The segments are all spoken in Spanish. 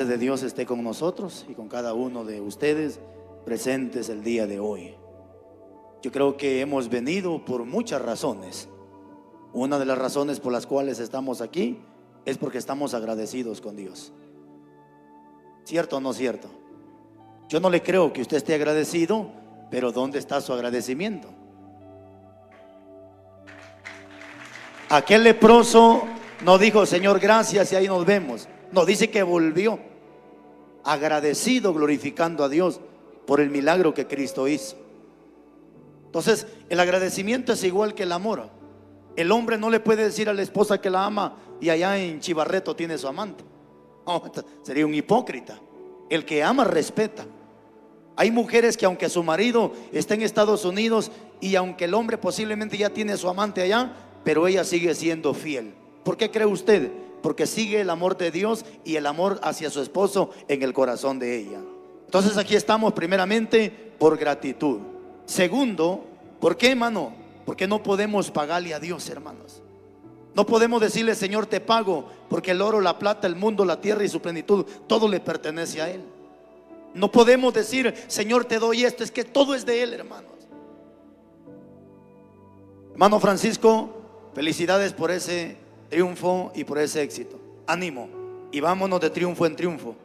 De Dios esté con nosotros y con cada uno de ustedes presentes el día de hoy. Yo creo que hemos venido por muchas razones. Una de las razones por las cuales estamos aquí es porque estamos agradecidos con Dios. ¿Cierto o no cierto? Yo no le creo que usted esté agradecido, pero ¿dónde está su agradecimiento? Aquel leproso no dijo Señor gracias y ahí nos vemos. No, dice que volvió agradecido, glorificando a Dios por el milagro que Cristo hizo. Entonces el agradecimiento es igual que el amor. El hombre no le puede decir a la esposa que la ama y allá en Chivarreto tiene su amante. No, sería un hipócrita. El que ama respeta. Hay mujeres que aunque su marido esté en Estados Unidos y aunque el hombre posiblemente ya tiene su amante allá, pero ella sigue siendo fiel. ¿Por qué cree usted? Porque sigue el amor de Dios y el amor hacia su esposo en el corazón de ella. Entonces aquí estamos primeramente por gratitud. Segundo, ¿por qué, hermano? Porque no podemos pagarle a Dios, hermanos. No podemos decirle Señor te pago, porque el oro, la plata, el mundo, la tierra y su plenitud, todo le pertenece a Él. No podemos decir Señor te doy esto, es que todo es de Él, hermanos. Hermano Francisco, felicidades por ese triunfo y por ese éxito. Ánimo y vámonos de triunfo en triunfo.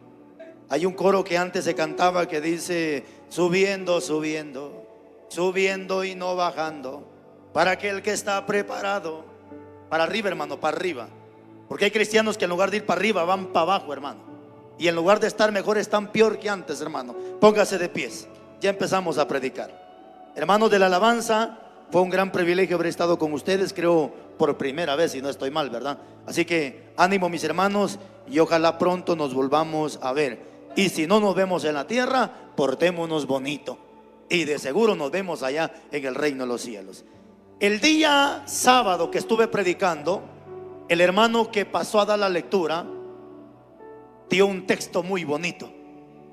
Hay un coro que antes se cantaba que dice subiendo, subiendo, subiendo y no bajando, para aquel que está preparado. Para arriba, hermano, para arriba. Porque hay cristianos que en lugar de ir para arriba van para abajo, hermano. Y en lugar de estar mejor están peor que antes, hermano. Póngase de pies. Ya empezamos a predicar. Hermanos de la alabanza, fue un gran privilegio haber estado con ustedes, creo por primera vez, si no estoy mal, ¿verdad? Así que ánimo mis hermanos y ojalá pronto nos volvamos a ver. Y si no nos vemos en la tierra, portémonos bonito y de seguro nos vemos allá en el reino de los cielos. El día sábado que estuve predicando, el hermano que pasó a dar la lectura dio un texto muy bonito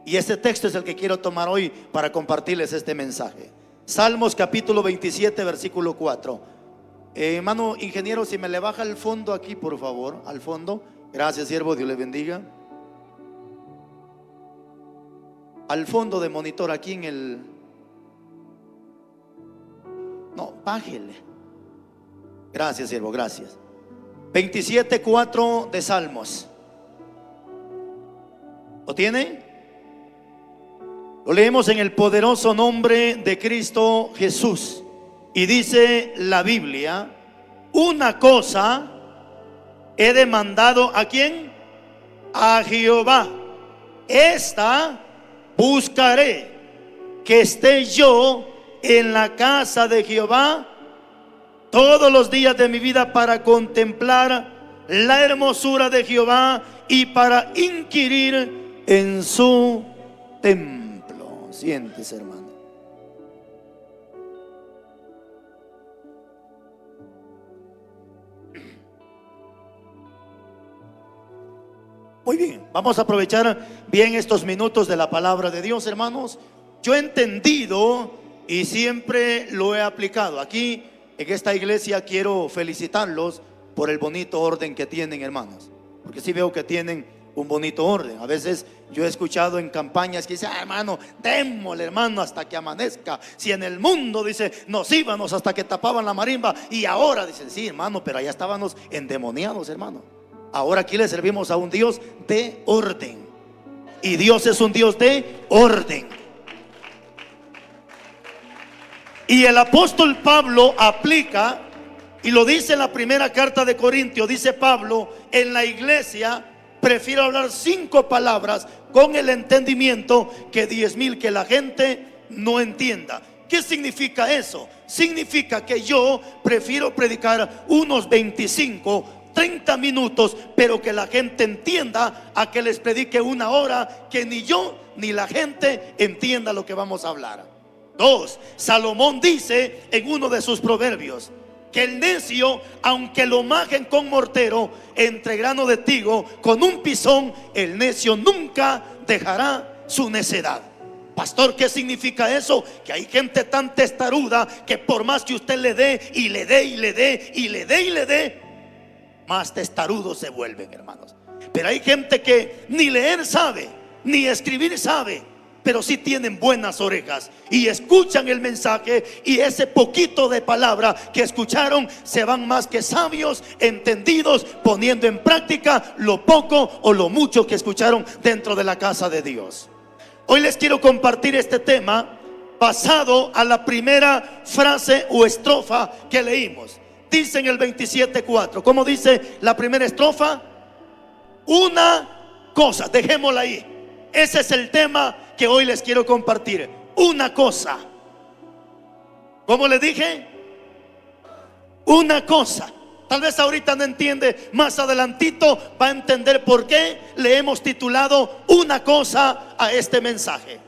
y ese texto es el que quiero tomar hoy para compartirles este mensaje. Salmos capítulo 27 versículo 4. Hermano ingeniero, si me le baja el fondo aquí por favor, al fondo. Gracias siervo, Dios le bendiga. Al fondo de monitor aquí en el... No, bájele. Gracias siervo, gracias. 27:4 de Salmos. ¿Lo tiene? Lo leemos en el poderoso nombre de Cristo Jesús. Y dice la Biblia: una cosa he demandado ¿a quién? A Jehová. Esta buscaré, que esté yo en la casa de Jehová todos los días de mi vida, para contemplar la hermosura de Jehová y para inquirir en su templo. Siéntese, hermano. Muy bien, vamos a aprovechar bien estos minutos de la palabra de Dios, hermanos. Yo he entendido y siempre lo he aplicado. Aquí en esta iglesia quiero felicitarlos por el bonito orden que tienen, hermanos, porque sí veo que tienen un bonito orden. A veces yo he escuchado en campañas que dicen hermano, démosle hermano hasta que amanezca. Si en el mundo dice nos íbamos hasta que tapaban la marimba, y ahora dicen sí hermano, pero allá estábamos endemoniados, hermano. Ahora aquí le servimos a un Dios de orden, y Dios es un Dios de orden. Y el apóstol Pablo aplica y lo dice en la primera carta de Corintios. Dice Pablo: en la iglesia prefiero hablar 5 palabras con el entendimiento que 10,000 que la gente no entienda. ¿Qué significa eso? Significa que yo prefiero predicar unos 25-30 minutos, pero que la gente entienda, a que les predique 1 hora que ni yo ni la gente entienda lo que vamos a hablar. 2. Salomón dice en uno de sus proverbios que el necio, aunque lo majen con mortero, entre grano de trigo, con un pisón, el necio nunca dejará su necedad. Pastor, ¿qué significa eso? Que hay gente tan testaruda que por más que usted le dé y le dé y le dé y le dé y le dé, más testarudos se vuelven, hermanos. Pero hay gente que ni leer sabe, ni escribir sabe, pero sí tienen buenas orejas y escuchan el mensaje, y ese poquito de palabra que escucharon se van más que sabios, entendidos, poniendo en práctica lo poco o lo mucho que escucharon dentro de la casa de Dios. Hoy les quiero compartir este tema basado a la primera frase o estrofa que leímos. Dice en el 27:4, ¿cómo dice la primera estrofa? Una cosa, dejémosla ahí. Ese es el tema que hoy les quiero compartir. Una cosa. ¿Cómo le dije? Una cosa. Tal vez ahorita no entiende, más adelantito va a entender por qué le hemos titulado una cosa a este mensaje.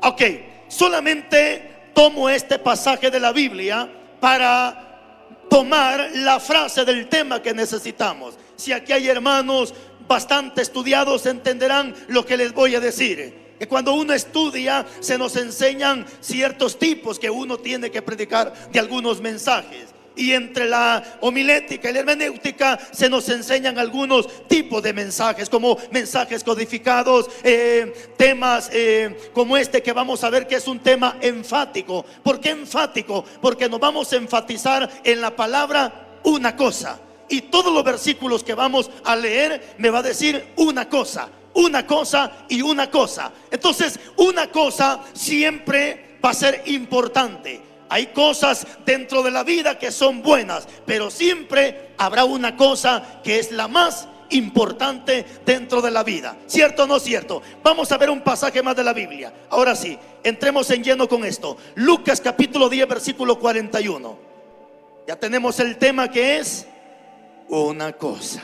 Ok, solamente tomo este pasaje de la Biblia para tomar la frase del tema que necesitamos. Si aquí hay hermanos bastante estudiados, entenderán lo que les voy a decir. Que cuando uno estudia, se nos enseñan ciertos tipos que uno tiene que predicar de algunos mensajes. Y entre la homilética y la hermenéutica se nos enseñan algunos tipos de mensajes, como mensajes codificados, temas como este que vamos a ver, que es un tema enfático. ¿Por qué enfático? Porque nos vamos a enfatizar en la palabra una cosa. Y todos los versículos que vamos a leer me va a decir una cosa y una cosa. Entonces, una cosa siempre va a ser importante. Hay cosas dentro de la vida que son buenas, pero siempre habrá una cosa que es la más importante dentro de la vida. ¿Cierto o no cierto? Vamos a ver un pasaje más de la Biblia. Ahora sí, entremos en lleno con esto. Lucas capítulo 10 versículo 41. Ya tenemos el tema, que es una cosa.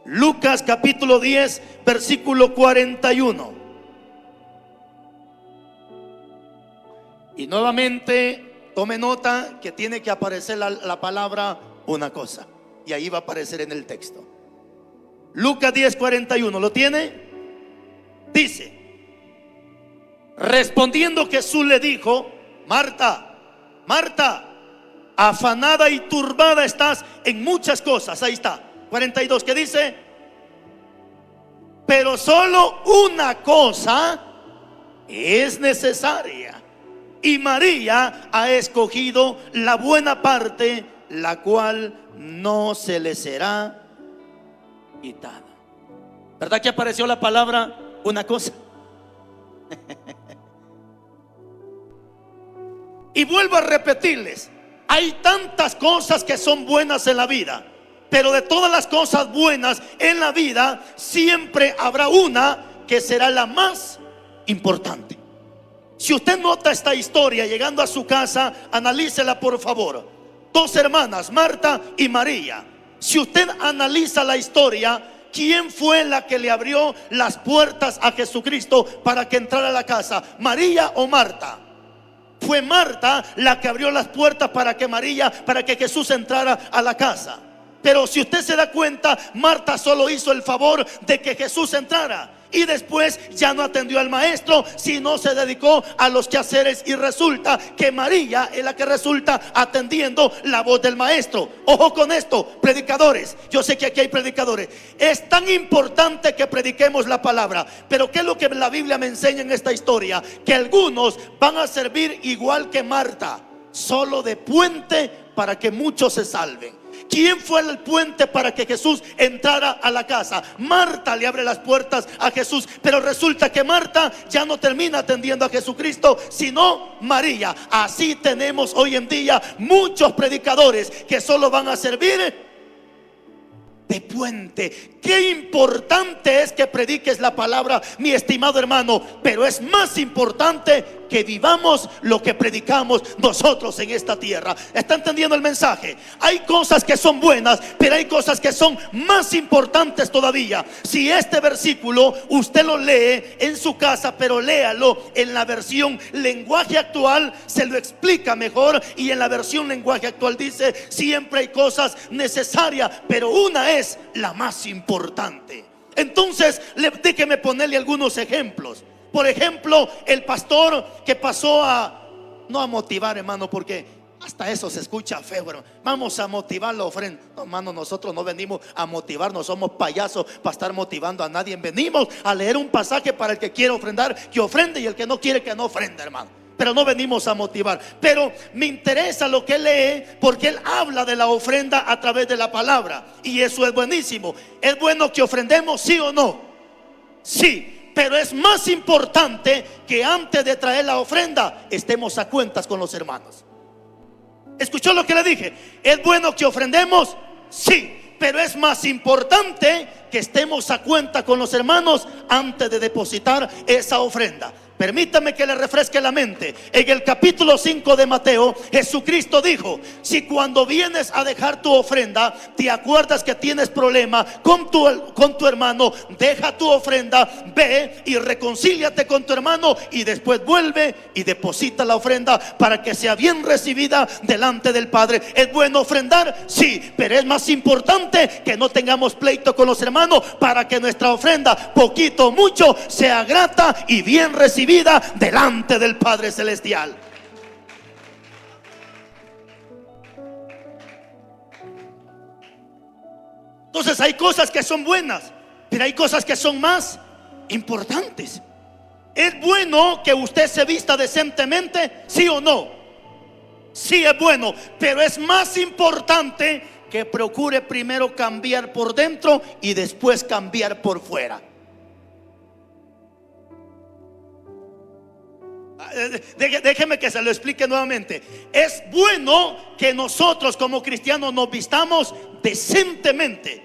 Lucas capítulo 10 versículo 41. Y nuevamente tome nota que tiene que aparecer la palabra una cosa, y ahí va a aparecer en el texto. Lucas 10:41, ¿lo tiene? Dice: respondiendo Jesús le dijo: Marta, Marta, afanada y turbada estás en muchas cosas. Ahí está, 42, que dice: pero solo una cosa es necesaria, y María ha escogido la buena parte, la cual no se le será quitada. ¿Verdad que apareció la palabra una cosa? Y vuelvo a repetirles, hay tantas cosas que son buenas en la vida, pero de todas las cosas buenas en la vida, siempre habrá una que será la más importante. Si usted nota esta historia llegando a su casa, analícela por favor. Dos hermanas, Marta y María. Si usted analiza la historia, ¿quién fue la que le abrió las puertas a Jesucristo para que entrara a la casa? ¿María o Marta? Fue Marta la que abrió las puertas para que Jesús entrara a la casa. Pero si usted se da cuenta, Marta solo hizo el favor de que Jesús entrara, y después ya no atendió al maestro, sino se dedicó a los quehaceres, y resulta que María es la que resulta atendiendo la voz del maestro. Ojo con esto, predicadores, yo sé que aquí hay predicadores. Es tan importante que prediquemos la palabra, pero ¿qué es lo que la Biblia me enseña en esta historia? Que algunos van a servir igual que Marta, solo de puente para que muchos se salven. ¿Quién fue el puente para que Jesús entrara a la casa? Marta le abre las puertas a Jesús, pero resulta que Marta ya no termina atendiendo a Jesucristo, sino María. Así tenemos hoy en día muchos predicadores que solo van a servir de puente. Qué importante es que prediques la palabra, mi estimado hermano, pero es más importante que vivamos lo que predicamos nosotros en esta tierra. ¿Está entendiendo el mensaje? Hay cosas que son buenas, pero hay cosas que son más importantes todavía. Si este versículo usted lo lee en su casa, pero léalo en la versión lenguaje actual, se lo explica mejor. Y en la versión lenguaje actual dice: siempre hay cosas necesarias, pero una es la más importante. Entonces, déjeme ponerle algunos ejemplos. Por ejemplo, el pastor que pasó no a motivar, hermano, porque Hasta eso se escucha feo, hermano. Vamos a motivar la ofrenda. No, hermano, nosotros no venimos a motivar, no somos payasos para estar motivando a nadie. Venimos a leer un pasaje para el que quiere ofrendar, que ofrende, y el que no quiere, que no ofrenda, hermano. Pero no venimos a motivar. Pero me interesa lo que él lee, porque él habla de la ofrenda a través de la palabra, y eso es buenísimo. ¿Es bueno que ofrendemos, sí o no? Sí, pero es más importante que antes de traer la ofrenda estemos a cuentas con los hermanos. ¿Escuchó lo que le dije? ¿Es bueno que ofrendemos? Sí, pero es más importante que estemos a cuenta con los hermanos antes de depositar esa ofrenda. Permítame que le refresque la mente. En el capítulo 5 de Mateo, Jesucristo dijo: si cuando vienes a dejar tu ofrenda te acuerdas que tienes problema con tu hermano, deja tu ofrenda, ve y reconcíliate con tu hermano, y después vuelve y deposita la ofrenda para que sea bien recibida delante del Padre. ¿Es bueno ofrendar? Sí, pero es más importante que no tengamos pleito con los hermanos, para que nuestra ofrenda, poquito o mucho, sea grata y bien recibida delante del Padre Celestial. Entonces hay cosas que son buenas, pero hay cosas que son más importantes. ¿Es bueno que usted se vista decentemente? ¿Sí o no? Sí, es bueno, pero es más importante que procure primero cambiar por dentro y después cambiar por fuera. Déjeme que se lo explique nuevamente. Es bueno que nosotros como cristianos nos vistamos decentemente,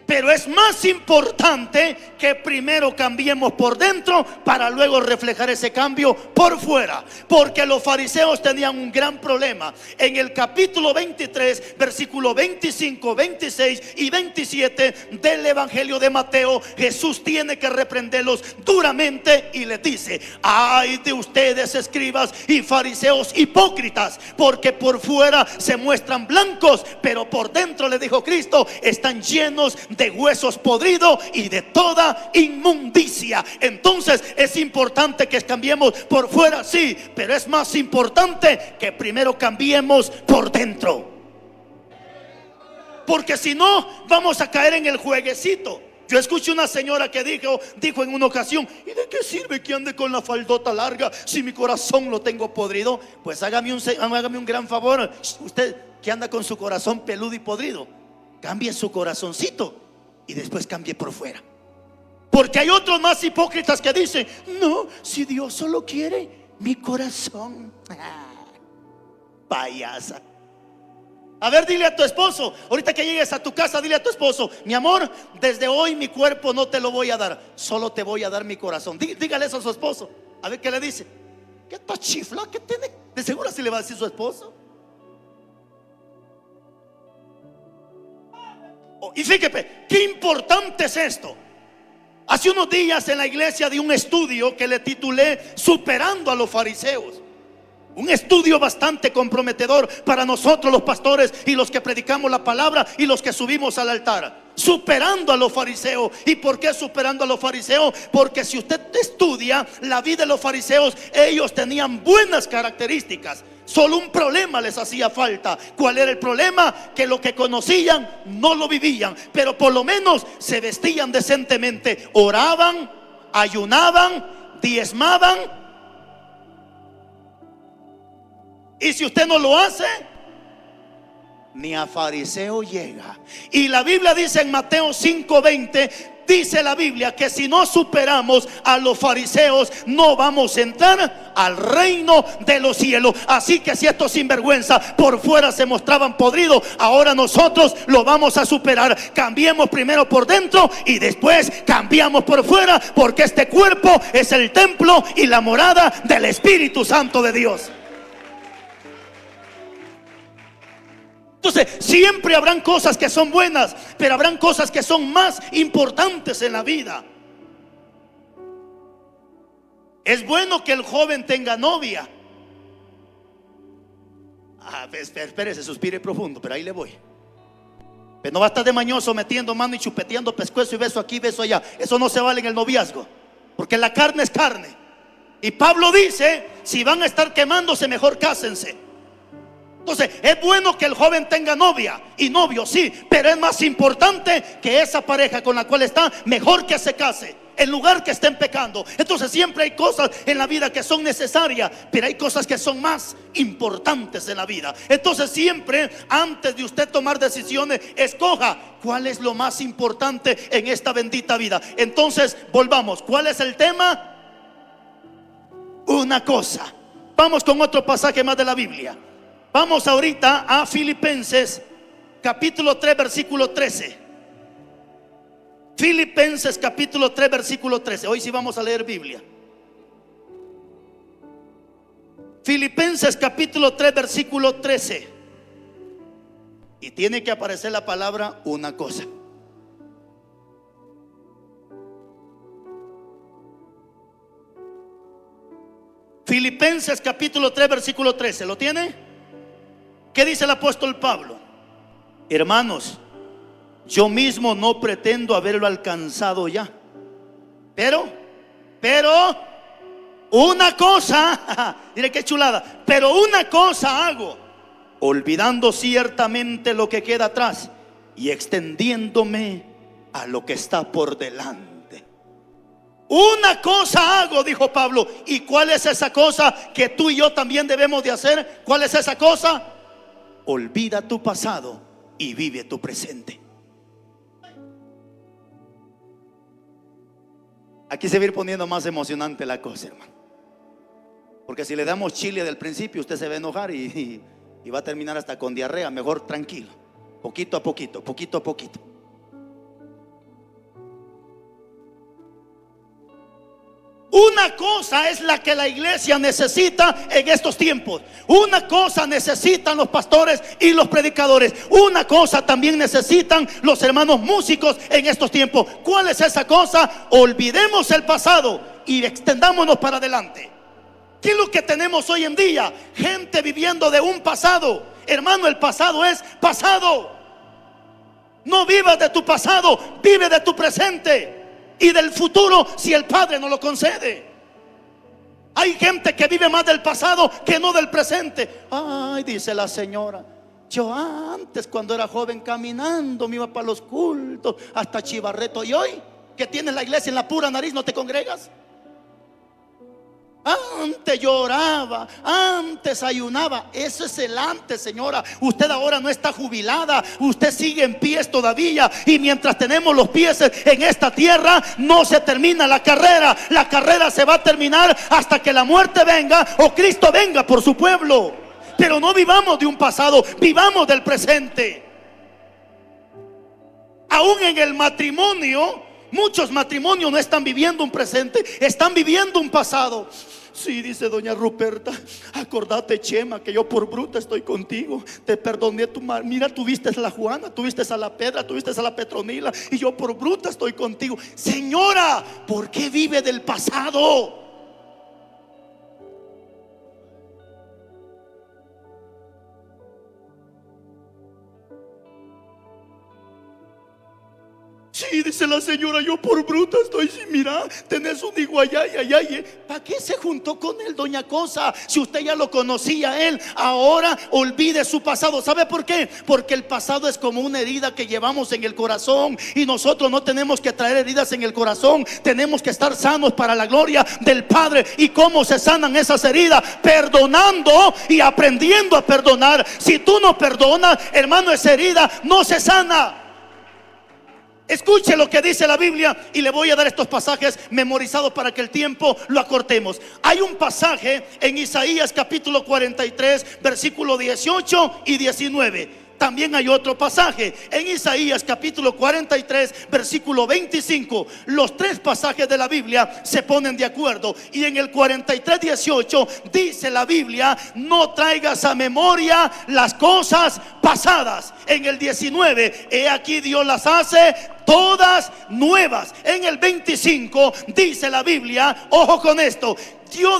pero es más importante que primero cambiemos por dentro para luego reflejar ese cambio por fuera. Porque los fariseos tenían un gran problema. En el capítulo 23, versículo 25, 26 y 27 del Evangelio de Mateo, Jesús tiene que reprenderlos duramente y les dice: ay de ustedes, escribas y fariseos hipócritas, porque por fuera se muestran blancos, pero por dentro, le dijo Cristo, están llenos de huesos podridos y de toda inmundicia. Entonces es importante que cambiemos por fuera, sí, pero es más importante que primero cambiemos por dentro, porque si no vamos a caer en el jueguecito. Yo escuché una señora que dijo en una ocasión: ¿y de qué sirve que ande con la faldota larga si mi corazón lo tengo podrido? Pues hágame un gran favor, usted que anda con su corazón peludo y podrido, cambie su corazoncito y después cambie por fuera. Porque hay otros más hipócritas que dicen: no, si Dios solo quiere mi corazón. Payasa. A ver, dile a tu esposo, ahorita que llegues a tu casa, dile a tu esposo: mi amor, desde hoy mi cuerpo no te lo voy a dar, solo te voy a dar mi corazón. Dígale eso a su esposo. A ver qué le dice. ¿Qué está chifla que tiene? De seguro así le va a decir su esposo. Y fíjate, qué importante es esto. Hace unos días en la iglesia di un estudio que le titulé Superando a los fariseos. Un estudio bastante comprometedor para nosotros los pastores y los que predicamos la palabra y los que subimos al altar. Superando a los fariseos. ¿Y por qué superando a los fariseos? Porque si usted estudia la vida de los fariseos, ellos tenían buenas características. Solo un problema les hacía falta. ¿Cuál era el problema? Que lo que conocían no lo vivían, pero por lo menos se vestían decentemente, oraban, ayunaban, diezmaban. Y si usted no lo hace, ni a fariseo llega. Y la Biblia dice en Mateo 5:20, dice la Biblia que si no superamos a los fariseos, no vamos a entrar al reino de los cielos. Así que si estos sinvergüenza por fuera se mostraban podridos, ahora nosotros lo vamos a superar. Cambiemos primero por dentro y después cambiamos por fuera, porque este cuerpo es el templo y la morada del Espíritu Santo de Dios. Entonces siempre habrán cosas que son buenas, pero habrán cosas que son más importantes en la vida. Es bueno que el joven tenga novia. Espérese, suspire profundo, pero ahí le voy. Pero no va a estar de mañoso metiendo mano y chupeteando pescuezo y beso aquí, beso allá. Eso no se vale en el noviazgo, porque la carne es carne. Y Pablo dice, si van a estar quemándose, mejor cásense. Entonces, es bueno que el joven tenga novia y novio, sí, pero es más importante que esa pareja con la cual está, mejor que se case, en lugar que estén pecando. Entonces, siempre hay cosas en la vida que son necesarias, pero hay cosas que son más importantes en la vida. Entonces, siempre antes de usted tomar decisiones, escoja cuál es lo más importante en esta bendita vida. Entonces, volvamos. ¿Cuál es el tema? Una cosa. Vamos con otro pasaje más de la Biblia. Vamos ahorita a Filipenses capítulo 3 versículo 13. Filipenses capítulo 3 versículo 13. Hoy sí vamos a leer Biblia. Filipenses capítulo 3 versículo 13. Y tiene que aparecer la palabra una cosa. Filipenses capítulo 3 versículo 13. ¿Lo tiene? ¿Qué dice el apóstol Pablo? Hermanos, yo mismo no pretendo haberlo alcanzado ya, pero una cosa, mire qué chulada, pero una cosa hago, olvidando ciertamente lo que queda atrás y extendiéndome a lo que está por delante. Una cosa hago, dijo Pablo. ¿Y cuál es esa cosa que tú y yo también debemos de hacer? ¿Cuál es esa cosa? Olvida tu pasado y vive tu presente. Aquí se va a ir poniendo más emocionante la cosa, hermano. Porque si le damos chile del principio, usted se va a enojar y va a terminar hasta con diarrea. Mejor tranquilo, poquito a poquito, poquito a poquito. Una cosa es la que la iglesia necesita en estos tiempos. Una cosa necesitan los pastores y los predicadores. Una cosa también necesitan los hermanos músicos en estos tiempos. ¿Cuál es esa cosa? Olvidemos el pasado y extendámonos para adelante. ¿Qué es lo que tenemos hoy en día? Gente viviendo de un pasado. Hermano, el pasado es pasado. No vivas de tu pasado, vive de tu presente y del futuro si el Padre no lo concede. Hay gente que vive más del pasado que no del presente. Ay, dice la señora, yo antes cuando era joven caminando me iba para los cultos hasta Chivarreto. Y hoy que tienes la iglesia en la pura nariz, ¿no te congregas? Antes lloraba, antes ayunaba. Eso es el antes, señora. Usted ahora no está jubilada, usted sigue en pies todavía. Y mientras tenemos los pies en esta tierra, no se termina la carrera. La carrera se va a terminar hasta que la muerte venga o Cristo venga por su pueblo. Pero no vivamos de un pasado, vivamos del presente. Aún en el matrimonio, muchos matrimonios no están viviendo un presente, están viviendo un pasado. Sí, dice doña Ruperta, acordate, Chema, que yo por bruta estoy contigo. Te perdoné tu mal. Mira, tuviste a la Juana, tuviste a la Pedra, tuviste a la Petronila, y yo por bruta estoy contigo. Señora, ¿por qué vive del pasado? Sí, dice la señora, yo por bruta estoy sin mirar. Tenés un hijo allá y allá. ¿Para qué se juntó con él, doña Cosa? Si usted ya lo conocía a él. Ahora olvide su pasado. ¿Sabe por qué? Porque el pasado es como una herida que llevamos en el corazón. Y nosotros no tenemos que traer heridas en el corazón. Tenemos que estar sanos para la gloria del Padre. ¿Y cómo se sanan esas heridas? Perdonando y aprendiendo a perdonar. Si tú no perdonas, hermano, esa herida no se sana. Escuche lo que dice la Biblia y le voy a dar estos pasajes memorizados para que el tiempo lo acortemos. Hay un pasaje en Isaías capítulo 43 versículo 18 y 19. También hay otro pasaje en Isaías capítulo 43 versículo 25. Los tres pasajes de la Biblia se ponen de acuerdo. Y en el 43, 18 dice la Biblia: no traigas a memoria las cosas pasadas. En el 19, he aquí Dios las hace todas nuevas. En el 25 dice la Biblia, ojo con esto,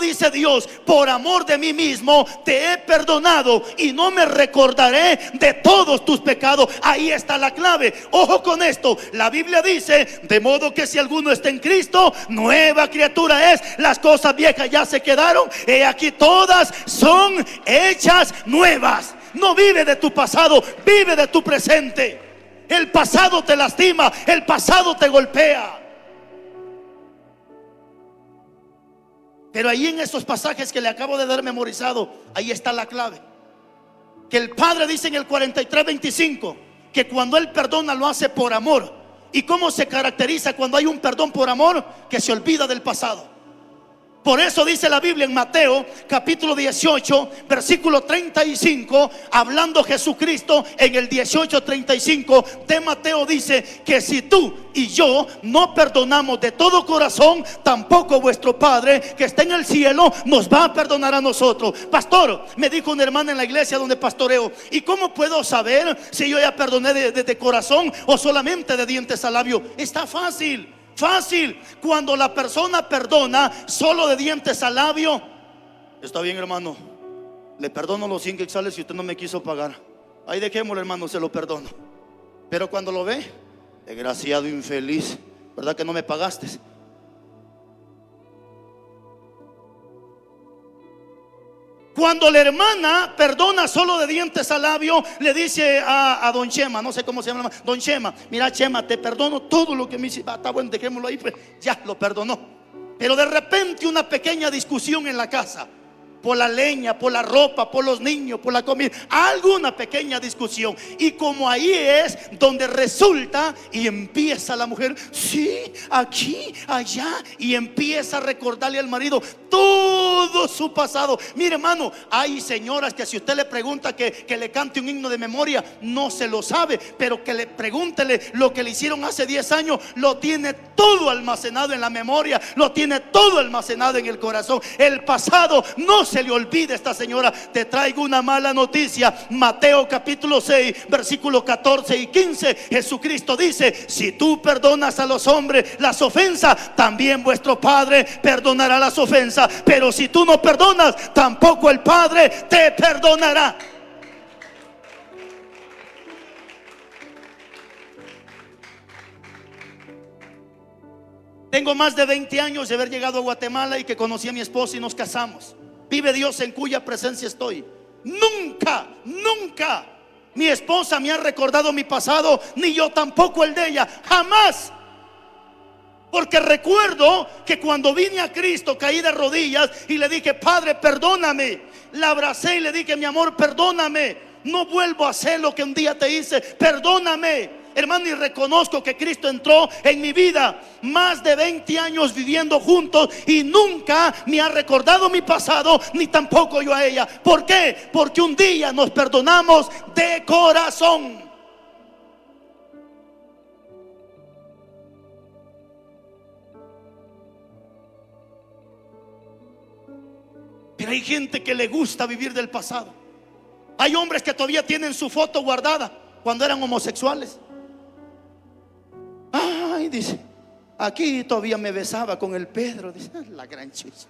dice Dios, por amor de mí mismo te he perdonado y no me recordaré de todos tus pecados. Ahí está la clave. Ojo con esto. La Biblia dice, de modo que si alguno está en Cristo, nueva criatura es. Las cosas viejas ya se quedaron, y aquí todas son hechas nuevas. No vive de tu pasado, vive de tu presente. El pasado te lastima, el pasado te golpea. Pero ahí en esos pasajes que le acabo de dar memorizado, ahí está la clave. Que el Padre dice en el 43:25 que cuando Él perdona lo hace por amor. ¿Y cómo se caracteriza cuando hay un perdón por amor? Que se olvida del pasado. Por eso dice la Biblia en Mateo capítulo 18 versículo 35, hablando Jesucristo en el 18:35 de Mateo, dice que si tú y yo no perdonamos de todo corazón, tampoco vuestro Padre que está en el cielo nos va a perdonar a nosotros. Pastor, me dijo una hermana en la iglesia donde pastoreo, ¿y cómo puedo saber si yo ya perdoné de corazón o solamente de dientes al labio? Está fácil. Fácil, cuando la persona perdona solo de dientes al labio. Está bien, hermano, le perdono los 100 quetzales si usted no me quiso pagar. Ahí dejémoslo, hermano, se lo perdono. Pero cuando lo ve, desgraciado infeliz, ¿verdad que no me pagaste? Cuando la hermana perdona solo de dientes al labio, le dice a don Chema, no sé cómo se llama, don Chema, mira Chema, te perdono todo lo que me hiciste. Está bueno, dejémoslo ahí, pues ya lo perdonó. Pero de repente una pequeña discusión en la casa, por la leña, por la ropa, por los niños, por la comida, alguna pequeña discusión. Y como ahí es donde resulta y empieza la mujer, sí, aquí, allá, y empieza a recordarle al marido todo su pasado. Mire, hermano, hay señoras que si usted le pregunta que le cante un himno de memoria, no se lo sabe, pero que le pregúntele lo que le hicieron hace 10 años, lo tiene todo almacenado en la memoria, lo tiene todo almacenado en el corazón. El pasado no se le olvide a esta señora. Te traigo una mala noticia. Mateo capítulo 6 versículos 14 y 15, Jesucristo dice, si tú perdonas a los hombres las ofensas, también vuestro Padre perdonará las ofensas. Pero si tú no perdonas, tampoco el Padre te perdonará. Tengo más de 20 años de haber llegado a Guatemala y que conocí a mi esposa y nos casamos. Vive Dios en cuya presencia estoy. Nunca, nunca mi esposa me ha recordado mi pasado, ni yo tampoco el de ella. Jamás. Porque recuerdo que cuando vine a Cristo caí de rodillas y le dije, Padre, perdóname. La abracé y le dije, mi amor, perdóname. No vuelvo a hacer lo que un día te hice. Perdóname. Hermano, y reconozco que Cristo entró en mi vida. Más de 20 años viviendo juntos y nunca me ha recordado mi pasado, ni tampoco yo a ella. ¿Por qué? Porque un día nos perdonamos de corazón. Pero hay gente que le gusta vivir del pasado. Hay hombres que todavía tienen su foto guardada cuando eran homosexuales. Ay, dice, aquí todavía me besaba con el Pedro. Dice, la gran chucha.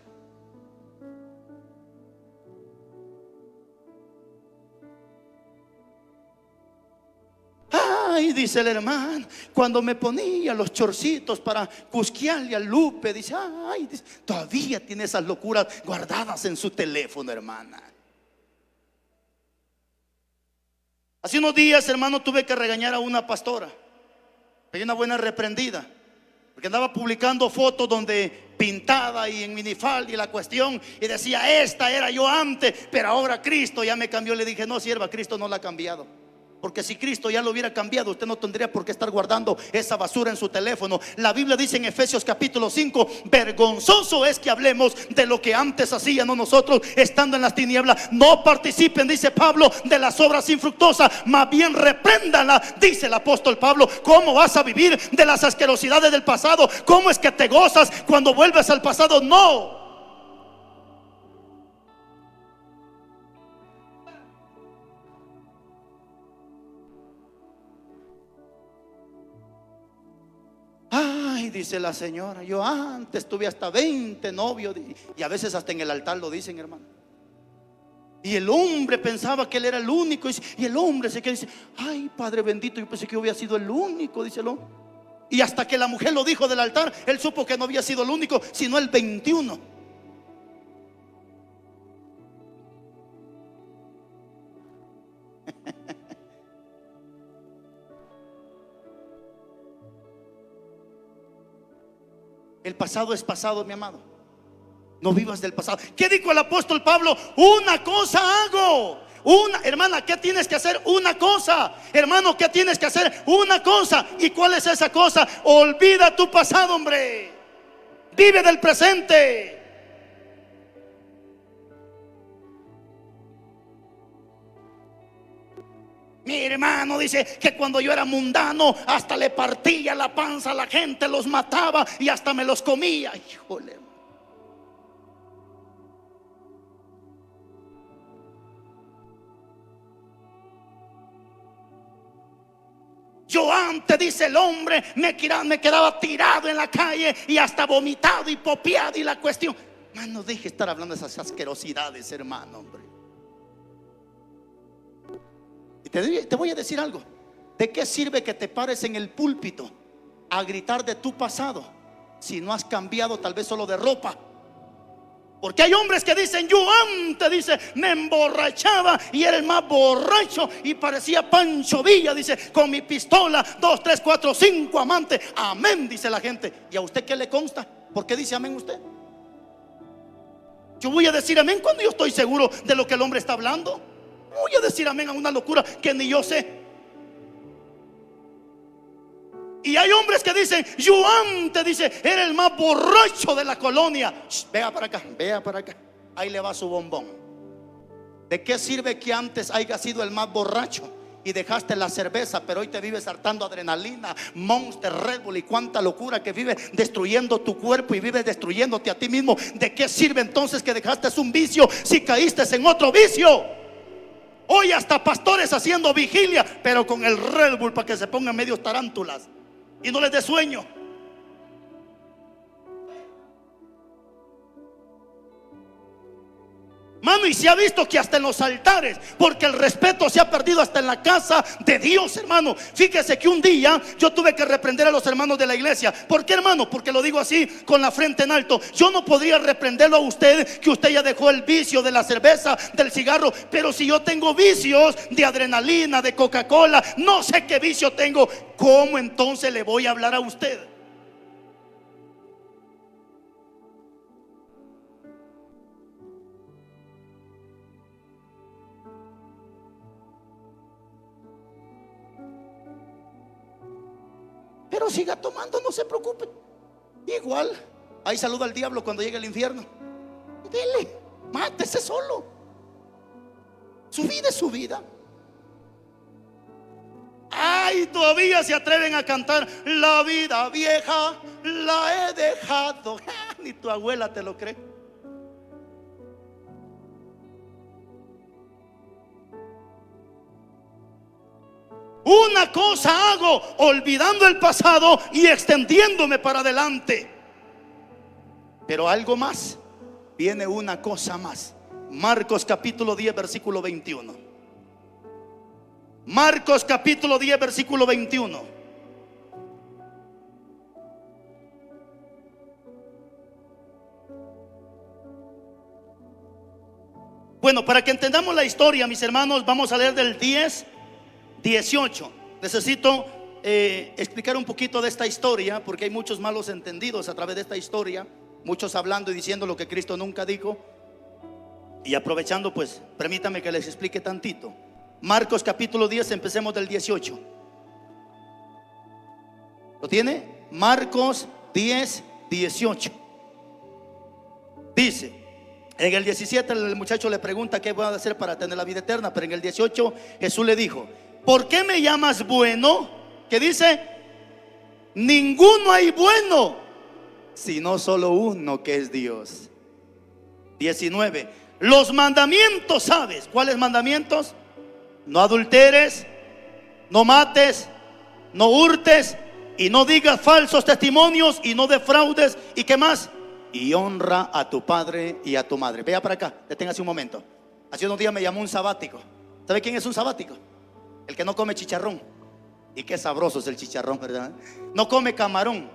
Ay, dice el hermano, cuando me ponía los chorcitos para cusquearle al Lupe, dice, ay, dice, todavía tiene esas locuras guardadas en su teléfono, hermana. Hace unos días, hermano, tuve que regañar a una pastora. Hay una buena reprendida, porque andaba publicando fotos donde pintada y en minifalda y la cuestión, y decía, esta era yo antes, pero ahora Cristo ya me cambió. Le dije, no, sierva, Cristo no la ha cambiado. Porque si Cristo ya lo hubiera cambiado, usted no tendría por qué estar guardando esa basura en su teléfono. La Biblia dice en Efesios capítulo 5, vergonzoso es que hablemos de lo que antes hacíamos nosotros estando en las tinieblas. No participen, dice Pablo, de las obras infructuosas, más bien repréndanlas, dice el apóstol Pablo. ¿Cómo vas a vivir de las asquerosidades del pasado? ¿Cómo es que te gozas cuando vuelves al pasado? No. dice la señora, yo antes tuve hasta 20 novios. Y a veces hasta en el altar lo dicen, hermano. Y el hombre pensaba que él era el único. Y el hombre se queda y dice, ay, Padre bendito, yo pensé que yo había sido el único, dice el hombre. Y hasta que la mujer lo dijo del altar, él supo que no había sido el único, sino el 21. El pasado es pasado, mi amado. No vivas del pasado. ¿Qué dijo el apóstol Pablo? Una cosa hago. Hermana, ¿qué tienes que hacer? Una cosa. Hermano, ¿qué tienes que hacer? Una cosa. ¿Y cuál es esa cosa? Olvida tu pasado, hombre. Vive del presente. Mi hermano dice que cuando yo era mundano, hasta le partía la panza a la gente, los mataba y hasta me los comía. Híjole. Yo antes, dice el hombre, me quedaba tirado en la calle y hasta vomitado y popeado y la cuestión. No deje estar hablando de esas asquerosidades, hermano, hombre. Y te voy a decir algo. ¿De qué sirve que te pares en el púlpito a gritar de tu pasado si no has cambiado tal vez solo de ropa? Porque hay hombres que dicen, yo antes, dice, me emborrachaba y era el más borracho y parecía Pancho Villa, dice, con mi pistola, 2, 3, 4, 5 amantes. Amén, dice la gente. ¿Y a usted qué le consta? ¿Por qué dice amén usted? Yo voy a decir amén cuando yo estoy seguro de lo que el hombre está hablando. Voy a decir amén a una locura que ni yo sé. Y hay hombres que dicen, yo antes, dice, era el más borracho de la colonia. Vea para acá, vea para acá. Ahí le va su bombón. ¿De qué sirve que antes hayas sido el más borracho y dejaste la cerveza, pero hoy te vives hartando adrenalina, Monster, Red Bull y cuánta locura que vive destruyendo tu cuerpo y vives destruyéndote a ti mismo? ¿De qué sirve entonces que dejaste un vicio si caíste en otro vicio? Hoy hasta pastores haciendo vigilia, pero con el Red Bull para que se pongan medios tarántulas y no les dé sueño. Mano, y se ha visto que hasta en los altares, porque el respeto se ha perdido hasta en la casa de Dios, hermano. Fíjese que un día yo tuve que reprender a los hermanos de la iglesia. ¿Por qué, hermano? Porque lo digo así, con la frente en alto. Yo no podría reprenderlo a usted, que usted ya dejó el vicio de la cerveza, del cigarro. Pero si yo tengo vicios de adrenalina, de Coca-Cola, no sé qué vicio tengo, ¿cómo entonces le voy a hablar a usted? Pero siga tomando, no se preocupe. Igual, ahí saluda al diablo cuando llegue al infierno. Dele, mátese solo. Su vida es su vida. Ay, todavía se atreven a cantar, la vida vieja la he dejado. Ni tu abuela te lo cree. Una cosa hago, olvidando el pasado y extendiéndome para adelante. Pero algo más, viene una cosa más. Marcos capítulo 10 versículo 21. Marcos capítulo 10 versículo 21. Bueno, para que entendamos la historia, mis hermanos, vamos a leer del 10:18. Necesito explicar un poquito de esta historia, porque hay muchos malos entendidos a través de esta historia. Muchos hablando y diciendo lo que Cristo nunca dijo. Y aprovechando, pues, permítame que les explique tantito. Marcos capítulo 10, empecemos del 18. ¿Lo tiene? Marcos 10:18. Dice, en el 17 el muchacho le pregunta qué voy a hacer para tener la vida eterna. Pero en el 18 Jesús le dijo, ¿por qué me llamas bueno? ¿Qué dice? Ninguno hay bueno, sino solo uno, que es Dios. 19. Los mandamientos, ¿sabes? ¿Cuáles mandamientos? No adulteres, no mates, no hurtes, y no digas falsos testimonios y no defraudes. ¿Y qué más? Y honra a tu padre y a tu madre. Vea para acá, deténgase un momento. Hace unos días me llamó un sabático. ¿Sabe quién es un sabático? El que no come chicharrón. Y qué sabroso es el chicharrón, ¿verdad? No come camarón,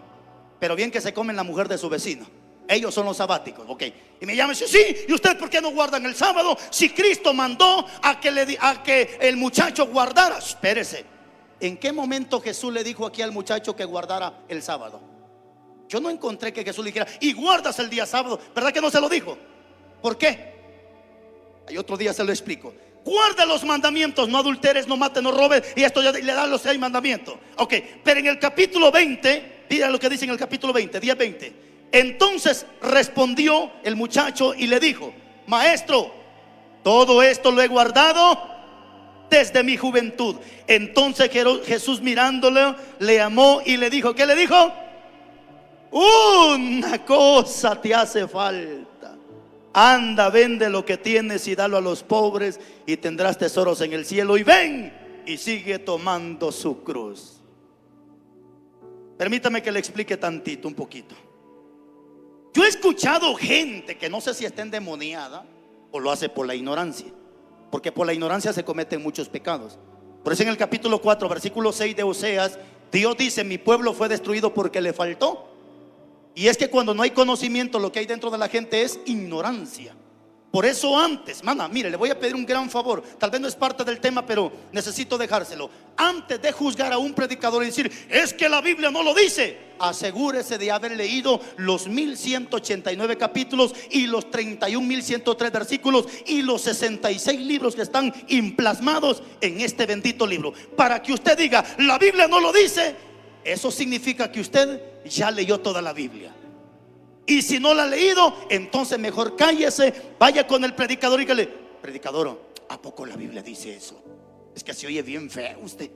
pero bien que se come la mujer de su vecino. Ellos son los sabáticos, ok. Y me llaman y dicen: sí, ¿y usted por qué no guardan el sábado? Si Cristo mandó a que el muchacho guardara. Espérese, ¿en qué momento Jesús le dijo aquí al muchacho que guardara el sábado? Yo no encontré que Jesús le dijera: y guardas el día sábado. ¿Verdad que no se lo dijo? ¿Por qué? Hay otro día se lo explico. Guarda los mandamientos: no adulteres, no mates, no robes. Y esto ya le da los 6 mandamientos. Ok, pero en el capítulo 20, mira lo que dice en el capítulo 20, 10:20. Entonces respondió el muchacho y le dijo: maestro, todo esto lo he guardado desde mi juventud. Entonces Jesús, mirándole, le amó y le dijo: ¿qué le dijo? Una cosa te hace falta. Anda, vende lo que tienes y dalo a los pobres, y tendrás tesoros en el cielo. Y ven y sigue tomando su cruz. Permítame que le explique tantito, un poquito. Yo he escuchado gente que no sé si está endemoniada o lo hace por la ignorancia, porque por la ignorancia se cometen muchos pecados. Por eso en el capítulo 4, versículo 6 de Oseas, Dios dice: mi pueblo fue destruido porque le faltó. Y es que cuando no hay conocimiento, lo que hay dentro de la gente es ignorancia. Por eso antes, mana, mire, le voy a pedir un gran favor. Tal vez no es parte del tema, pero necesito dejárselo. Antes de juzgar a un predicador y decir: es que la Biblia no lo dice, asegúrese de haber leído los 1189 capítulos y los 31.103 versículos y los 66 libros que están implasmados en este bendito libro. Para que usted diga: la Biblia no lo dice, eso significa que usted ya leyó toda la Biblia. Y si no la ha leído, entonces mejor cállese, vaya con el predicador y dígale: predicador, ¿a poco la Biblia dice eso? Es que se oye bien feo usted,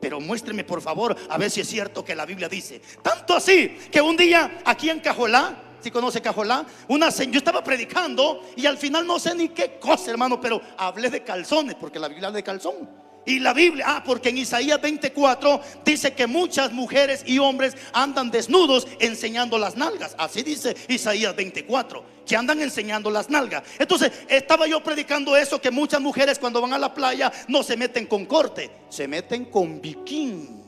pero muéstreme por favor a ver si es cierto que la Biblia dice. Tanto así que un día aquí en Cajolá, ¿sí conoce Cajolá? Yo estaba predicando y al final no sé ni qué cosa, hermano, pero hablé de calzones, porque la Biblia habla de calzón. Y la Biblia, porque en Isaías 24 dice que muchas mujeres y hombres andan desnudos enseñando las nalgas. Así dice Isaías 24, que andan enseñando las nalgas. Entonces estaba yo predicando eso, que muchas mujeres cuando van a la playa no se meten con corte, se meten con bikini.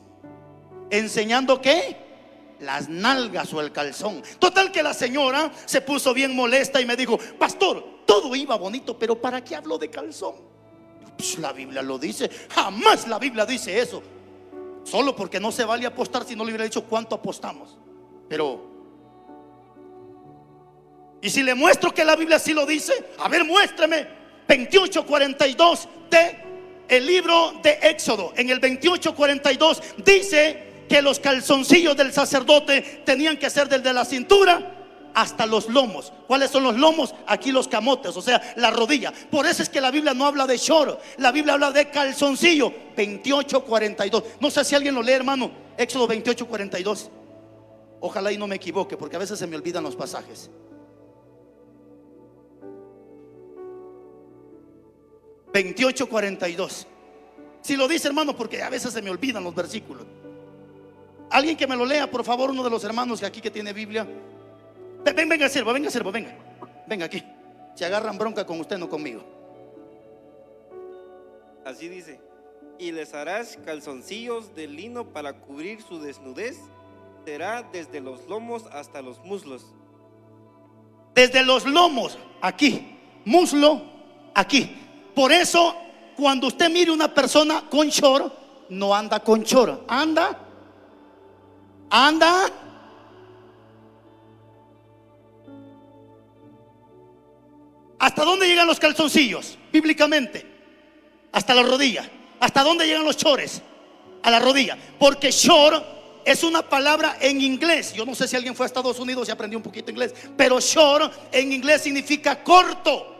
¿Enseñando qué? Las nalgas o el calzón. Total que la señora se puso bien molesta y me dijo: pastor, todo iba bonito, pero ¿para qué hablo de calzón? Pues la Biblia lo dice. Jamás la Biblia dice eso. Solo porque no se vale apostar, si no le hubiera dicho cuánto apostamos. Pero, y si le muestro que la Biblia sí lo dice, a ver, muéstrame 28:42 de el libro de Éxodo. En el 28:42 dice que los calzoncillos del sacerdote tenían que ser desde la cintura hasta los lomos. ¿Cuáles son los lomos? Aquí los camotes, o sea, la rodilla. Por eso es que la Biblia no habla de short, la Biblia habla de calzoncillo. 28:42. No sé si alguien lo lee, hermano. Éxodo 28:42. Ojalá y no me equivoque, porque a veces se me olvidan los pasajes. 28:42. Si lo dice, hermano, porque a veces se me olvidan los versículos. Alguien que me lo lea, por favor, uno de los hermanos que aquí que tiene Biblia. Venga, siervo, venga aquí. Se agarran bronca con usted, no conmigo. Así dice: y les harás calzoncillos de lino para cubrir su desnudez. Será desde los lomos hasta los muslos. Desde los lomos, aquí. Muslo, aquí. Por eso, cuando usted mire una persona con short, no anda con short. Anda. ¿Hasta dónde llegan los calzoncillos? Bíblicamente, hasta la rodilla. ¿Hasta dónde llegan los chores? A la rodilla. Porque short es una palabra en inglés. Yo no sé si alguien fue a Estados Unidos y aprendió un poquito inglés, pero short en inglés significa corto,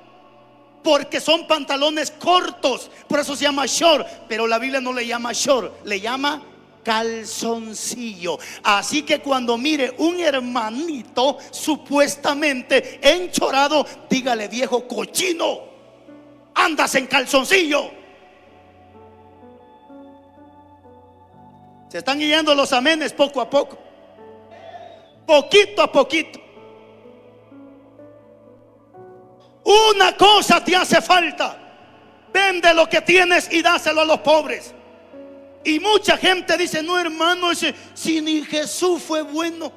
porque son pantalones cortos. Por eso se llama short. Pero la Biblia no le llama short, le llama calzoncillo. Así que cuando mire un hermanito supuestamente enchorado, dígale: viejo cochino, andas en calzoncillo. Se están guiando los amenes poco a poco, poquito a poquito. Una cosa te hace falta: vende lo que tienes y dáselo a los pobres. Y mucha gente dice: no, hermano, si ni Jesús fue bueno.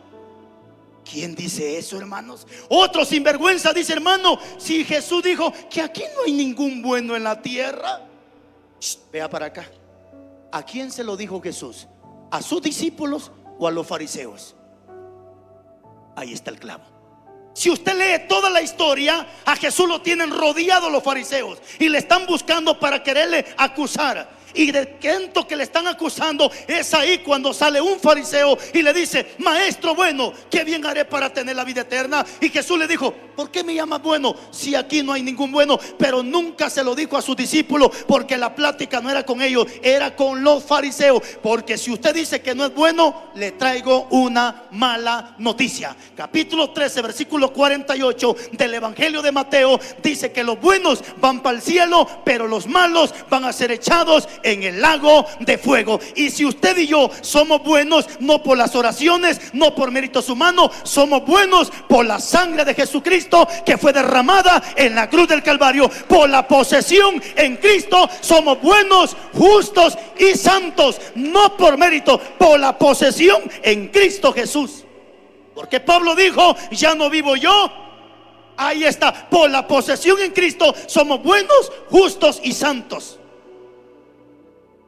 ¿Quién dice eso, hermanos? Otro sinvergüenza dice: hermano, si Jesús dijo que aquí no hay ningún bueno en la tierra. Vea para acá. ¿A quién se lo dijo Jesús? ¿A sus discípulos o a los fariseos? Ahí está el clavo. Si usted lee toda la historia, a Jesús lo tienen rodeado los fariseos y le están buscando para quererle acusar. Y de tanto que le están acusando, es ahí cuando sale un fariseo y le dice: maestro bueno, ¿qué bien haré para tener la vida eterna? Y Jesús le dijo: ¿por qué me llamas bueno si aquí no hay ningún bueno? Pero nunca se lo dijo a sus discípulos, porque la plática no era con ellos, era con los fariseos. Porque si usted dice que no es bueno, le traigo una mala noticia. Capítulo 13, versículo 48 del Evangelio de Mateo dice que los buenos van para el cielo, pero los malos van a ser echados en el lago de fuego. Y si usted y yo somos buenos, no por las oraciones, no por méritos humanos, somos buenos por la sangre de Jesucristo que fue derramada en la cruz del Calvario. Por la posesión en Cristo somos buenos, justos y santos, no por mérito, por la posesión en Cristo Jesús. Porque Pablo dijo: ya no vivo yo. Ahí está, por la posesión en Cristo somos buenos, justos y santos.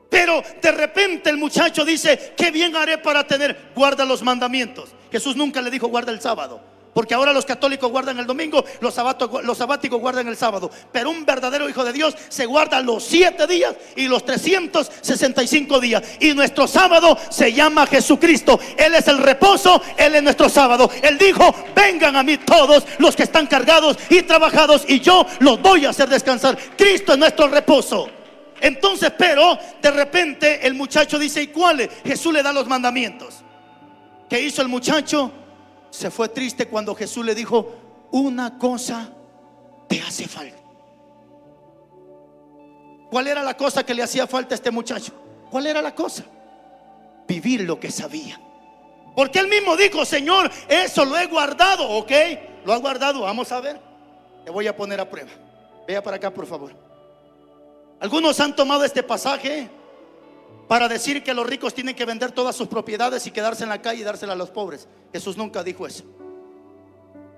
Pero de repente el muchacho dice: ¿qué bien haré para tener? Guarda los mandamientos. Jesús nunca le dijo: guarda el sábado, porque ahora los católicos guardan el domingo, los sabáticos guardan el sábado. Pero un verdadero hijo de Dios se guarda los 7 días y los 365 días. Y nuestro sábado se llama Jesucristo. Él es el reposo, Él es nuestro sábado. Él dijo: vengan a mí todos los que están cargados y trabajados, y yo los voy a hacer descansar. Cristo es nuestro reposo. Entonces, pero de repente el muchacho dice: ¿y cuáles? Jesús le da los mandamientos. ¿Qué hizo el muchacho? Se fue triste cuando Jesús le dijo: una cosa te hace falta. ¿Cuál era la cosa que le hacía falta a este muchacho? ¿Cuál era la cosa? Vivir lo que sabía. Porque él mismo dijo: Señor, eso lo he guardado. Ok, lo has guardado, vamos a ver. Te voy a poner a prueba. Vea para acá, por favor. Algunos han tomado este pasaje para decir que los ricos tienen que vender todas sus propiedades y quedarse en la calle y dársela a los pobres. Jesús nunca dijo eso.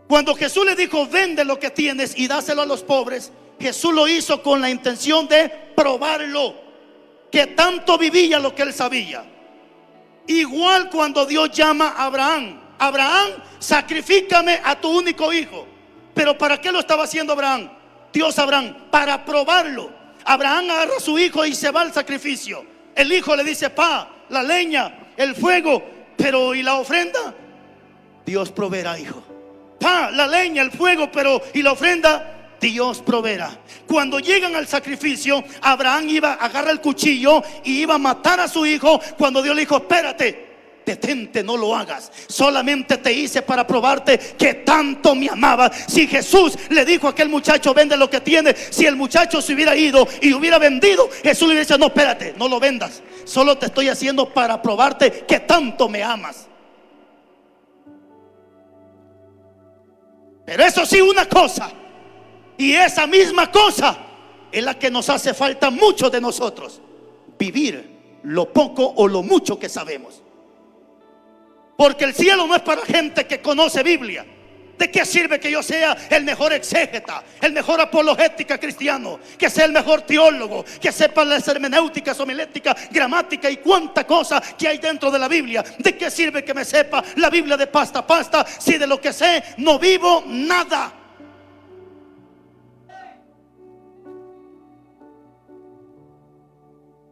Cuando Jesús le dijo: vende lo que tienes y dáselo a los pobres, Jesús lo hizo con la intención de probarlo, que tanto vivía lo que él sabía. Igual cuando Dios llama a Abraham: Abraham, sacrifícame a tu único hijo. Pero ¿para qué lo estaba haciendo Abraham? Dios Abraham, para probarlo. Abraham agarra a su hijo y se va al sacrificio. El hijo le dice: pa, la leña, el fuego, pero ¿y la ofrenda? Dios proveerá, hijo. Pa, la leña, el fuego, pero ¿y la ofrenda? Dios proveerá. Cuando llegan al sacrificio, Abraham agarra el cuchillo y iba a matar a su hijo, cuando Dios le dijo: espérate, detente, no lo hagas. Solamente te hice para probarte que tanto me amaba. Si Jesús le dijo a aquel muchacho: vende lo que tiene, si el muchacho se hubiera ido y hubiera vendido, Jesús le dice: no, espérate, no lo vendas. Solo te estoy haciendo para probarte que tanto me amas. Pero eso sí, una cosa, y esa misma cosa es la que nos hace falta mucho de nosotros: vivir lo poco o lo mucho que sabemos. Porque el cielo no es para gente que conoce Biblia. ¿De qué sirve que yo sea el mejor exégeta, el mejor apologética cristiano, que sea el mejor teólogo, que sepa las hermenéuticas, homilética, gramática y cuánta cosa que hay dentro de la Biblia? ¿De qué sirve que me sepa la Biblia de pasta a pasta si de lo que sé no vivo nada?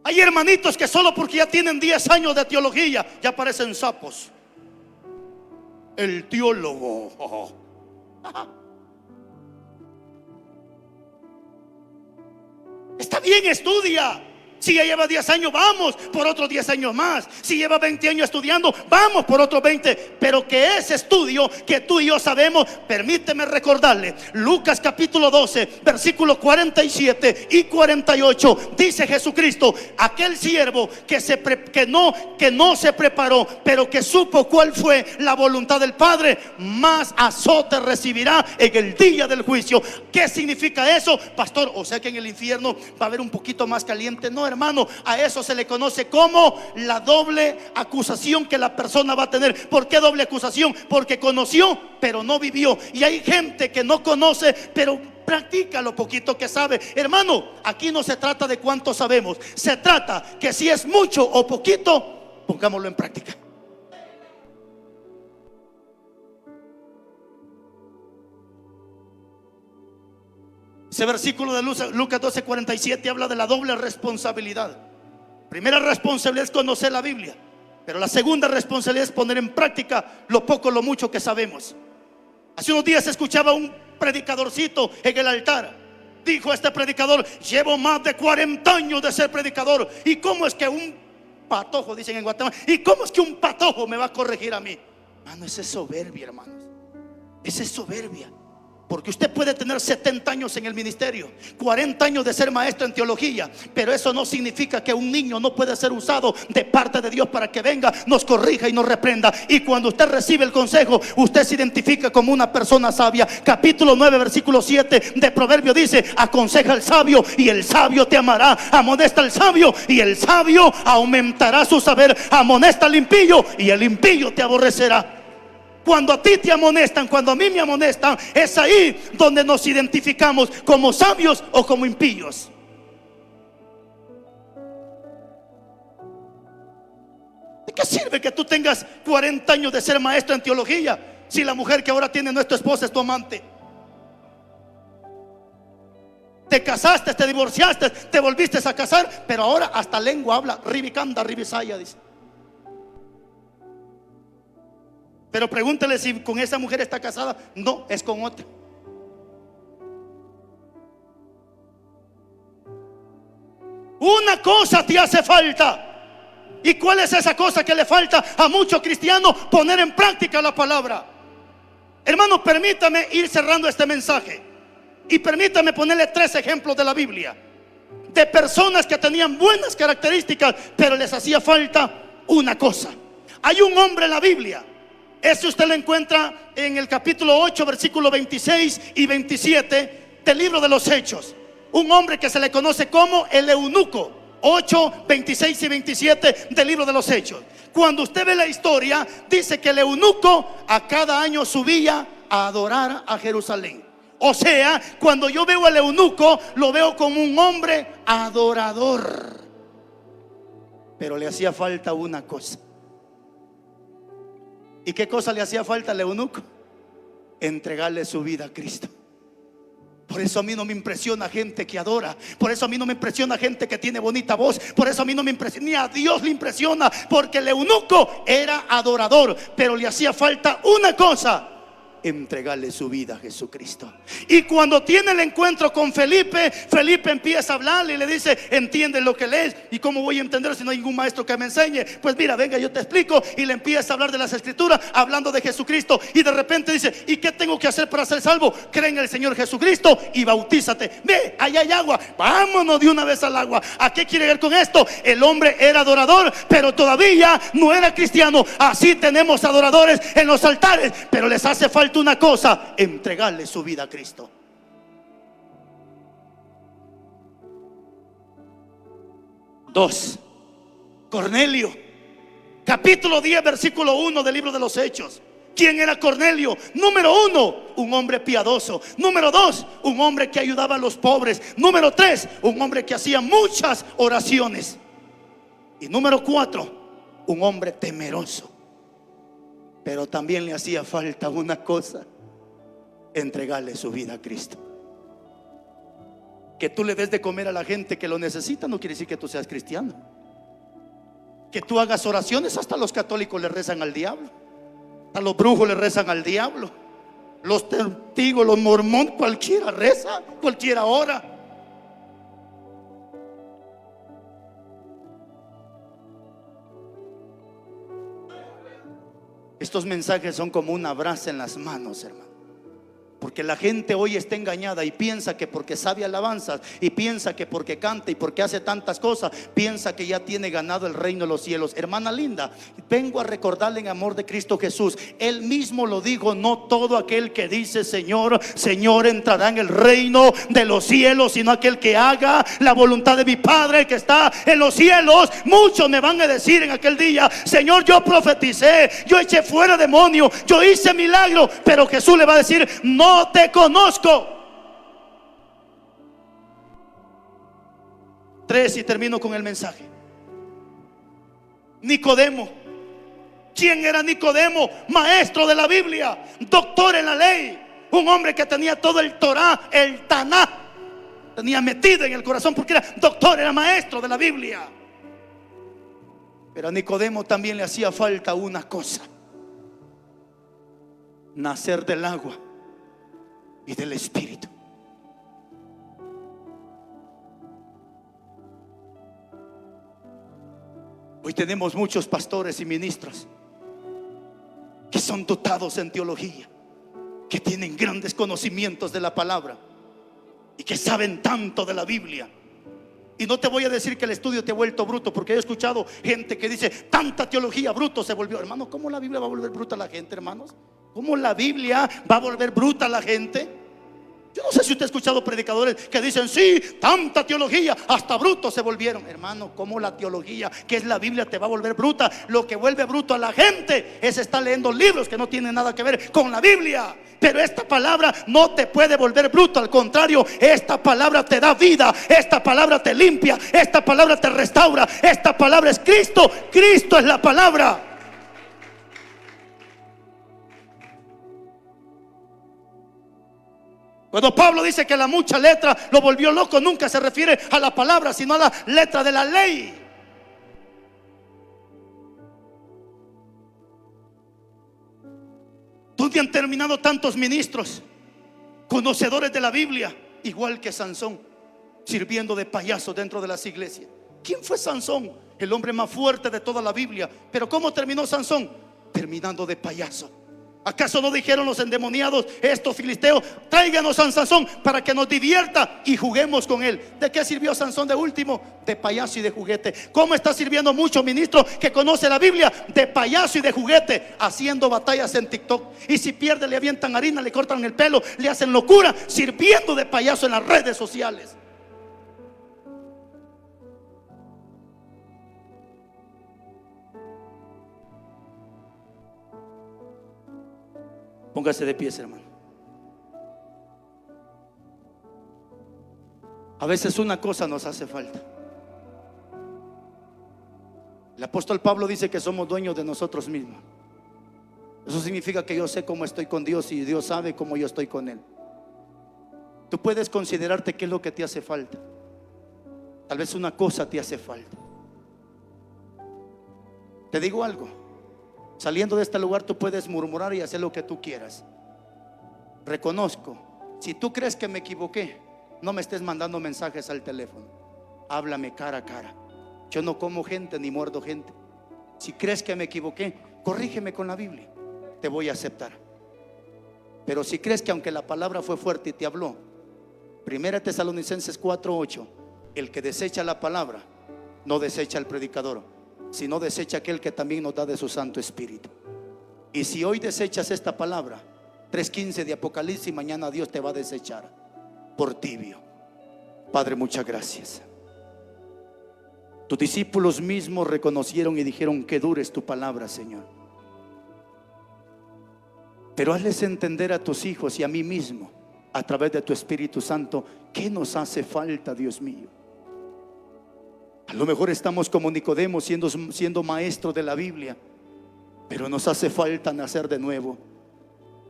Hay hermanitos que solo porque ya tienen 10 años de teología ya parecen sapos. El teólogo. Está bien, estudia, Si ya lleva 10 años, vamos por otros 10 años más. Si lleva 20 años estudiando, vamos por otros 20. Pero que ese estudio que tú y yo sabemos, permíteme recordarle, Lucas capítulo 12, versículos 47 y 48, dice Jesucristo: aquel siervo que no se preparó, pero que supo cuál fue la voluntad del Padre, más azote recibirá en el día del juicio. ¿Qué significa eso, pastor? O sea que en el infierno va a haber un poquito más caliente. No, hermano, a eso se le conoce como la doble acusación que la persona va a tener. ¿Por qué doble acusación? Porque conoció pero no vivió. Y hay gente que no conoce pero practica lo poquito que sabe. Hermano, aquí no se trata de cuánto sabemos, se trata que si es mucho o poquito, pongámoslo en práctica. Ese versículo de Lucas 12:47 habla de la doble responsabilidad. Primera responsabilidad es conocer la Biblia, pero la segunda responsabilidad es poner en práctica lo poco o lo mucho que sabemos. Hace unos días escuchaba un predicadorcito en el altar. Dijo este predicador: llevo más de 40 años de ser predicador. ¿Y cómo es que un patojo, dicen en Guatemala, y cómo es que un patojo me va a corregir a mí? Hermano, esa es soberbia, hermanos. Esa es soberbia. Porque usted puede tener 70 años en el ministerio, 40 años de ser maestro en teología, pero eso no significa que un niño no puede ser usado de parte de Dios para que venga, nos corrija y nos reprenda. Y cuando usted recibe el consejo, usted se identifica como una persona sabia. Capítulo 9, versículo 7 de Proverbio dice: aconseja al sabio y el sabio te amará. Amonesta al sabio y el sabio aumentará su saber. Amonesta al impío y el impío te aborrecerá. Cuando a ti te amonestan, cuando a mí me amonestan, es ahí donde nos identificamos como sabios o como impíos. ¿De qué sirve que tú tengas 40 años de ser maestro en teología si la mujer que ahora tiene nuestra esposa es tu amante? Te casaste, te divorciaste, te volviste a casar, pero ahora hasta lengua habla, ribicanda, ribisaya, dice. Pero pregúntale si con esa mujer está casada. No, es con otra. Una cosa te hace falta. ¿Y cuál es esa cosa que le falta a muchos cristianos? Poner en práctica la palabra. Hermano, permítame ir cerrando este mensaje y permítame ponerle 3 ejemplos de la Biblia, de personas que tenían buenas características, pero les hacía falta una cosa. Hay un hombre en la Biblia. Ese usted lo encuentra en el capítulo 8, versículos 26 y 27 del libro de los Hechos. Un hombre que se le conoce como el eunuco. 8, 26 y 27 del libro de los Hechos. Cuando usted ve la historia, dice que el eunuco a cada año subía a adorar a Jerusalén. O sea, cuando yo veo al eunuco, lo veo como un hombre adorador. Pero le hacía falta una cosa. ¿Y qué cosa le hacía falta al eunuco? Entregarle su vida a Cristo. Por eso a mí no me impresiona gente que adora. Por eso a mí no me impresiona gente que tiene bonita voz. Por eso a mí no me impresiona, ni a Dios le impresiona. Porque el eunuco era adorador, pero le hacía falta una cosa: entregarle su vida a Jesucristo. Y cuando tiene el encuentro con Felipe, Felipe empieza a hablarle y le dice: ¿entiendes lo que lees? ¿Y cómo voy a entender si no hay ningún maestro que me enseñe? Pues mira, venga, yo te explico. Y le empieza a hablar de las escrituras, hablando de Jesucristo. Y de repente dice: ¿y qué tengo que hacer para ser salvo? Cree en el Señor Jesucristo y bautízate. Ve, allá hay agua, vámonos de una vez al agua. ¿A qué quiere ver con esto? El hombre era adorador, pero todavía no era cristiano. Así tenemos adoradores en los altares, pero les hace falta una cosa: entregarle su vida a Cristo. Dos, Cornelio, capítulo 10, versículo 1 del libro de los Hechos. ¿Quién era Cornelio? Número 1, un hombre piadoso. Número 2, un hombre que ayudaba a los pobres. Número 3, un hombre que hacía muchas oraciones. Y número 4, un hombre temeroso. Pero también le hacía falta una cosa: entregarle su vida a Cristo. Que tú le des de comer a la gente que lo necesita no quiere decir que tú seas cristiano. Que tú hagas oraciones, hasta los católicos le rezan al diablo, a los brujos le rezan al diablo, los testigos, los mormones, cualquiera reza, cualquiera ora. Estos mensajes son como una brasa en las manos, hermano. Porque la gente hoy está engañada y piensa que porque sabe alabanzas, y piensa que porque canta y porque hace tantas cosas, piensa que ya tiene ganado el reino de los cielos. Hermana linda, vengo a recordarle en amor de Cristo Jesús. Él mismo lo dijo: no todo aquel que dice Señor, Señor entrará en el reino de los cielos, sino aquel que haga la voluntad de mi Padre que está en los cielos. Muchos me van a decir en aquel día: Señor, yo profeticé, yo eché fuera demonios, yo hice milagro. Pero Jesús le va a decir: no te conozco. 3, y termino con el mensaje. Nicodemo. ¿Quién era Nicodemo? Maestro de la Biblia, doctor en la ley, un hombre que tenía todo el Torah, el Taná, tenía metido en el corazón, porque era doctor, era maestro de la Biblia. Pero a Nicodemo también le hacía falta una cosa: nacer del agua y del Espíritu. Hoy tenemos muchos pastores y ministros que son dotados en teología, que tienen grandes conocimientos de la palabra y que saben tanto de la Biblia. Y no te voy a decir que el estudio te ha vuelto bruto, porque he escuchado gente que dice: tanta teología, bruto se volvió. Hermano, ¿cómo la Biblia va a volver bruta a la gente, hermanos? ¿Cómo la Biblia va a volver bruta a la gente? Yo no sé si usted ha escuchado predicadores que dicen: sí, tanta teología, hasta brutos se volvieron. Hermano, ¿cómo la teología, que es la Biblia, te va a volver bruta? Lo que vuelve bruto a la gente es estar leyendo libros que no tienen nada que ver con la Biblia. Pero esta palabra no te puede volver bruto. Al contrario, esta palabra te da vida, esta palabra te limpia, esta palabra te restaura. Esta palabra es Cristo. Cristo es la palabra. Cuando Pablo dice que la mucha letra lo volvió loco, nunca se refiere a la palabra, sino a la letra de la ley. ¿Dónde han terminado tantos ministros, conocedores de la Biblia, igual que Sansón, sirviendo de payaso dentro de las iglesias? ¿Quién fue Sansón? El hombre más fuerte de toda la Biblia. Pero ¿cómo terminó Sansón? Terminando de payaso. ¿Acaso no dijeron los endemoniados, estos filisteos: tráiganos a Sansón para que nos divierta y juguemos con él? ¿De qué sirvió Sansón de último? De payaso y de juguete. ¿Cómo está sirviendo muchos ministros que conocen la Biblia? De payaso y de juguete, haciendo batallas en TikTok. Y si pierde, le avientan harina, le cortan el pelo, le hacen locura, sirviendo de payaso en las redes sociales. Póngase de pies, hermano. A veces una cosa nos hace falta. El apóstol Pablo dice que somos dueños de nosotros mismos. Eso significa que yo sé cómo estoy con Dios y Dios sabe cómo yo estoy con Él. Tú puedes considerarte qué es lo que te hace falta. Tal vez una cosa te hace falta. Te digo algo: saliendo de este lugar tú puedes murmurar y hacer lo que tú quieras. Reconozco, si tú crees que me equivoqué, no me estés mandando mensajes al teléfono. Háblame cara a cara. Yo no como gente ni muerdo gente. Si crees que me equivoqué, corrígeme con la Biblia, te voy a aceptar. Pero si crees que aunque la palabra fue fuerte y te habló, 1 Tesalonicenses 4:8, el que desecha la palabra no desecha al predicador, sino desecha aquel que también nos da de su Santo Espíritu. Y si hoy desechas esta palabra, 3:15 de Apocalipsis, mañana Dios te va a desechar por tibio. Padre, muchas gracias. Tus discípulos mismos reconocieron y dijeron: que dura es tu palabra, Señor. Pero hazles entender a tus hijos y a mí mismo, a través de tu Espíritu Santo, qué nos hace falta, Dios mío. A lo mejor estamos como Nicodemo, siendo maestros de la Biblia, pero nos hace falta nacer de nuevo.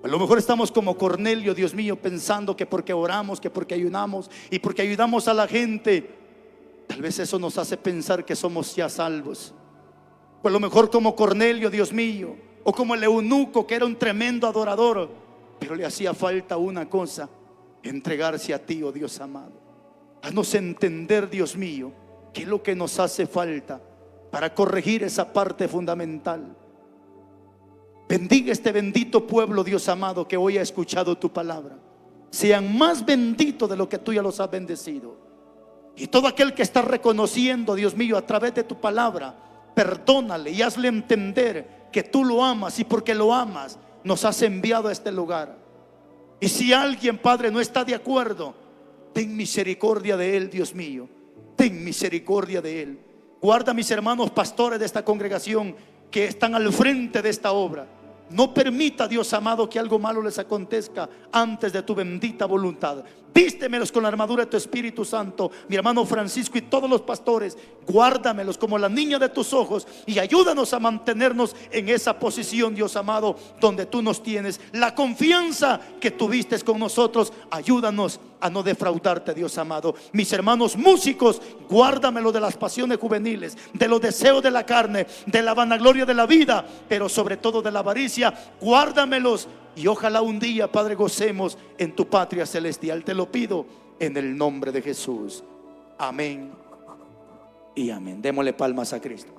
A lo mejor estamos como Cornelio, Dios mío, pensando que porque oramos, que porque ayunamos y porque ayudamos a la gente, tal vez eso nos hace pensar que somos ya salvos. O a lo mejor como Cornelio, Dios mío, o como el eunuco, que era un tremendo adorador, pero le hacía falta una cosa: entregarse a ti, oh Dios amado. Haznos entender, Dios mío, qué es lo que nos hace falta para corregir esa parte fundamental. Bendiga este bendito pueblo, Dios amado, que hoy ha escuchado tu palabra. Sean más benditos de lo que tú ya los has bendecido. Y todo aquel que está reconociendo, Dios mío, a través de tu palabra, perdónale y hazle entender que tú lo amas, y porque lo amas nos has enviado a este lugar. Y si alguien, Padre, no está de acuerdo, ten misericordia de él, Dios mío. Ten misericordia de él. Guarda a mis hermanos pastores de esta congregación que están al frente de esta obra. No permita, Dios amado, que algo malo les acontezca antes de tu bendita voluntad. Vístemelos con la armadura de tu Espíritu Santo, mi hermano Francisco y todos los pastores. Guárdamelos como la niña de tus ojos y ayúdanos a mantenernos en esa posición, Dios amado, donde tú nos tienes. La confianza que tuviste con nosotros, ayúdanos a no defraudarte, Dios amado. Mis hermanos músicos, guárdamelo de las pasiones juveniles, de los deseos de la carne, de la vanagloria de la vida, pero sobre todo de la avaricia. Guárdamelos y ojalá un día, Padre, gocemos en tu patria celestial. Te lo pido en el nombre de Jesús. Amén y amén. Démosle palmas a Cristo.